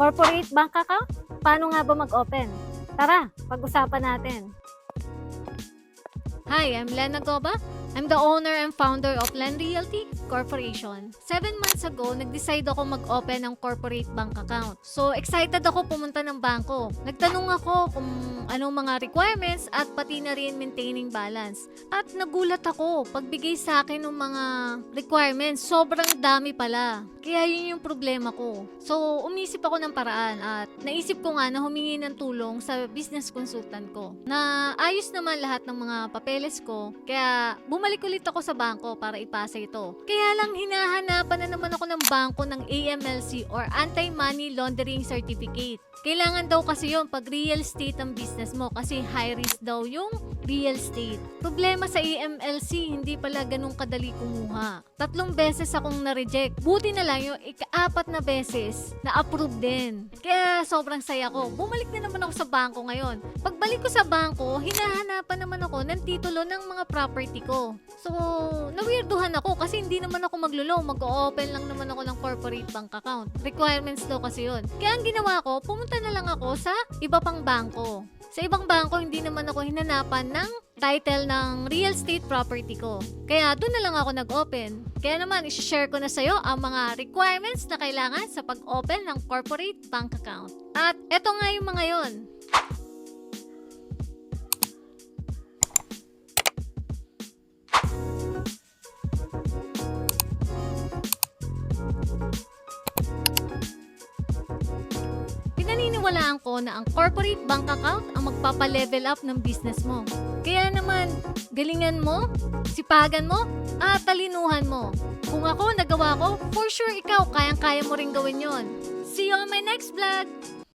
Corporate bank account? Paano nga ba mag-open? Tara, pag-usapan natin. Hi, I'm Lena Goba. I'm the owner and founder of Len Realty Corporation. 7 months ago, nag-decide ako mag-open ng corporate bank account. So, excited ako pumunta ng bangko. Nagtanong ako kung anong mga requirements at pati na rin maintaining balance. At nagulat ako, pagbigay sa akin ng mga requirements, sobrang dami pala. Kaya yun yung problema ko. So, umisip ako ng paraan at naisip ko nga na humingi ng tulong sa business consultant ko. Na ayos naman lahat ng mga papeles ko, kaya bumalik ulit ako sa bangko para ipasa ito. Kaya lang hinahanapan na naman ako ng bangko ng AMLC or Anti-Money Laundering Certificate. Kailangan daw kasi yun pag real estate ang business mo kasi high risk daw yung real estate. Problema sa AMLC, hindi pala ganun kadali kumuha. 3 beses akong na-reject. Buti na lang yung ika-4 na beses na-approve din. Kaya sobrang saya ko. Bumalik na naman ako sa bangko ngayon. Pagbalik ko sa bangko, hinahanapan naman ako ng titulo ng mga property ko. So, na-weirduhan ako kasi hindi naman ako maglo-loan. Mag-o-open lang naman ako ng corporate bank account. Requirements daw kasi yun. Kaya ang ginawa ko, pumunta na lang ako sa iba pang bangko. Sa ibang bangko, hindi naman ako hinanapan ng title ng real estate property ko. Kaya doon na lang ako nag-open. Kaya naman, isi-share ko na sa'yo ang mga requirements na kailangan sa pag-open ng corporate bank account. At eto nga yung mga yon. Pinaniniwalaan ko na ang corporate bank account ang magpapa-level up ng business mo. Kaya naman, galingan mo, sipagan mo, at talinuhan mo. Kung ako nagawa ko, for sure ikaw, kayang-kaya mo rin gawin yon. See you on my next vlog!